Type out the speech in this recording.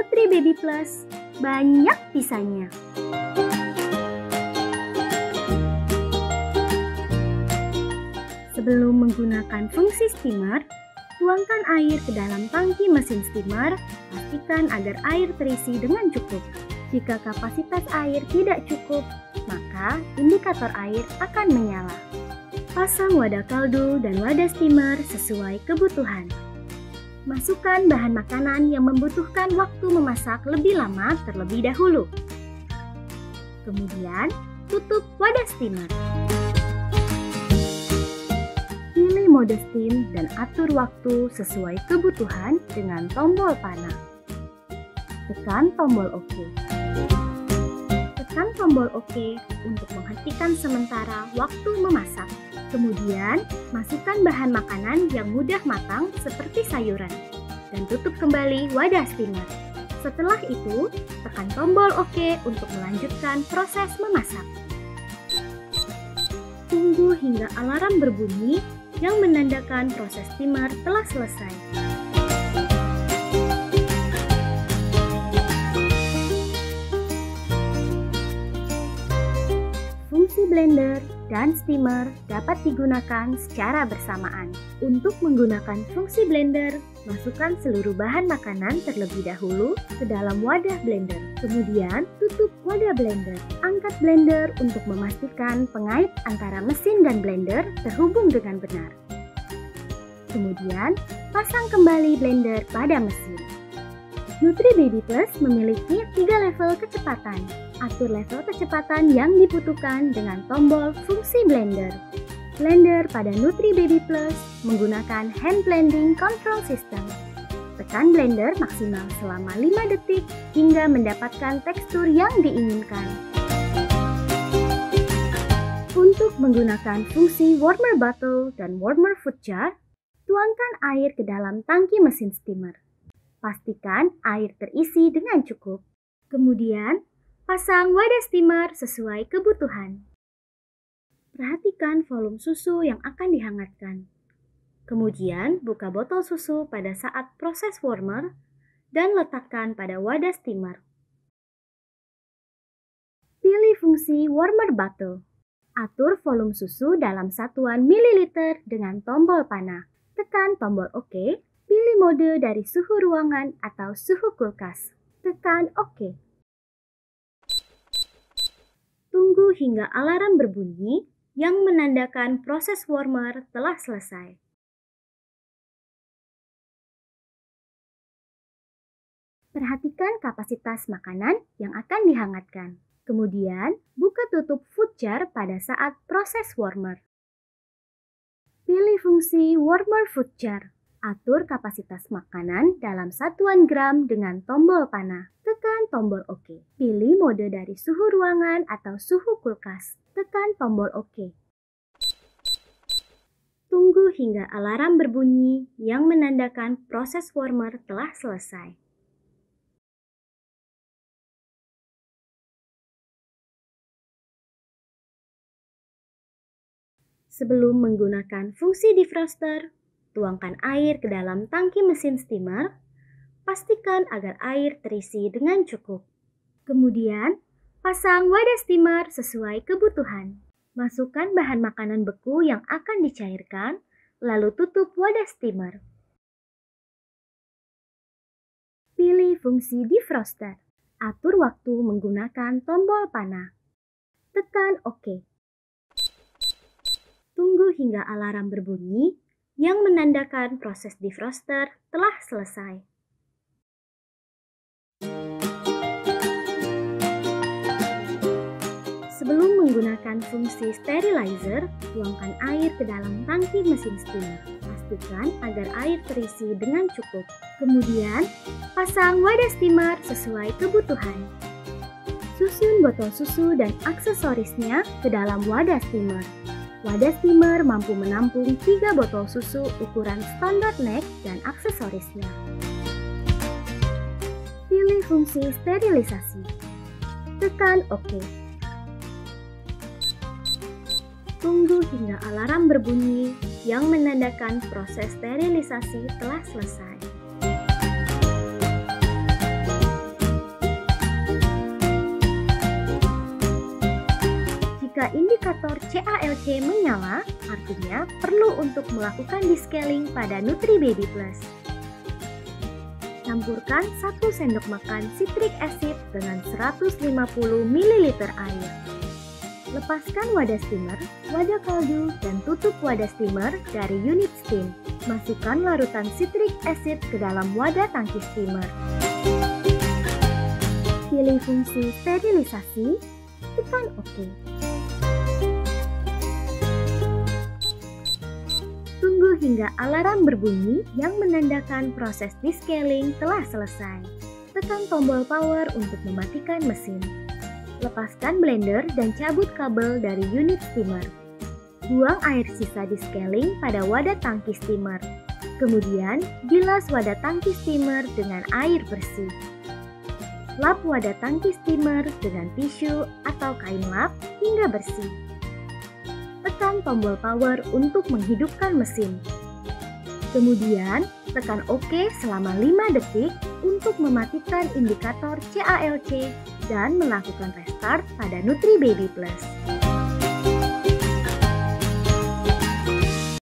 Nutri Baby Plus, banyak bisanya. Sebelum menggunakan fungsi steamer, tuangkan air ke dalam tangki mesin steamer, pastikan agar air terisi dengan cukup. Jika kapasitas air tidak cukup, maka indikator air akan menyala. Pasang wadah kaldu dan wadah steamer sesuai kebutuhan. Masukkan bahan makanan yang membutuhkan waktu memasak lebih lama terlebih dahulu. Kemudian, tutup wadah steamer. Pilih mode steam dan atur waktu sesuai kebutuhan dengan tombol panah. Tekan tombol OK. Tekan tombol OK untuk menghentikan sementara waktu memasak. Kemudian, masukkan bahan makanan yang mudah matang seperti sayuran dan tutup kembali wadah steamer. Setelah itu, tekan tombol OK untuk melanjutkan proses memasak. Tunggu hingga alarm berbunyi yang menandakan proses steamer telah selesai. Fungsi blender dan steamer dapat digunakan secara bersamaan. Untuk menggunakan fungsi blender, masukkan seluruh bahan makanan terlebih dahulu ke dalam wadah blender. Kemudian, tutup wadah blender. Angkat blender untuk memastikan pengait antara mesin dan blender terhubung dengan benar. Kemudian, pasang kembali blender pada mesin. Nutri Baby Plus memiliki 3 level kecepatan. Atur level kecepatan yang dibutuhkan dengan tombol fungsi blender. Blender pada Nutri Baby Plus menggunakan hand blending control system. Tekan blender maksimal selama 5 detik hingga mendapatkan tekstur yang diinginkan. Untuk menggunakan fungsi warmer bottle dan warmer food jar, tuangkan air ke dalam tangki mesin steamer. Pastikan air terisi dengan cukup. Kemudian, pasang wadah steamer sesuai kebutuhan. Perhatikan volume susu yang akan dihangatkan. Kemudian, buka botol susu pada saat proses warmer dan letakkan pada wadah steamer. Pilih fungsi warmer bottle. Atur volume susu dalam satuan mililiter dengan tombol panah. Tekan tombol OK. Pilih mode dari suhu ruangan atau suhu kulkas. Tekan OK. Tunggu hingga alarm berbunyi yang menandakan proses warmer telah selesai. Perhatikan kapasitas makanan yang akan dihangatkan. Kemudian, buka tutup food jar pada saat proses warmer. Pilih fungsi warmer food jar. Atur kapasitas makanan dalam satuan gram dengan tombol panah. Tekan tombol OK. Pilih mode dari suhu ruangan atau suhu kulkas. Tekan tombol OK. Tunggu hingga alarm berbunyi yang menandakan proses warmer telah selesai. Sebelum menggunakan fungsi defroster, tuangkan air ke dalam tangki mesin steamer. Pastikan agar air terisi dengan cukup. Kemudian, pasang wadah steamer sesuai kebutuhan. Masukkan bahan makanan beku yang akan dicairkan, lalu tutup wadah steamer. Pilih fungsi defroster. Atur waktu menggunakan tombol panah. Tekan OK. Tunggu hingga alarm berbunyi yang menandakan proses defroster telah selesai. Sebelum menggunakan fungsi sterilizer, tuangkan air ke dalam tangki mesin steamer. Pastikan agar air terisi dengan cukup. Kemudian, pasang wadah steamer sesuai kebutuhan. Susun botol susu dan aksesorisnya ke dalam wadah steamer. Wadah steamer mampu menampung 3 botol susu ukuran standar neck dan aksesorisnya. Pilih fungsi sterilisasi. Tekan OK. Tunggu hingga alarm berbunyi yang menandakan proses sterilisasi telah selesai. Jika indikator CALC menyala, artinya perlu untuk melakukan descaling pada NutriBaby Plus. Campurkan 1 sendok makan citric acid dengan 150 ml air. Lepaskan wadah steamer, wadah kaldu, dan tutup wadah steamer dari unit steam. Masukkan larutan citric acid ke dalam wadah tangki steamer. Pilih fungsi sterilisasi, tekan OK. Tunggu hingga alarm berbunyi yang menandakan proses descaling telah selesai. Tekan tombol power untuk mematikan mesin. Lepaskan blender dan cabut kabel dari unit steamer. Buang air sisa descaling pada wadah tangki steamer. Kemudian, bilas wadah tangki steamer dengan air bersih. Lap wadah tangki steamer dengan tisu atau kain lap hingga bersih. Tekan tombol power untuk menghidupkan mesin. Kemudian, tekan OK selama 5 detik untuk mematikan indikator CALC dan melakukan restart pada NutriBaby Plus.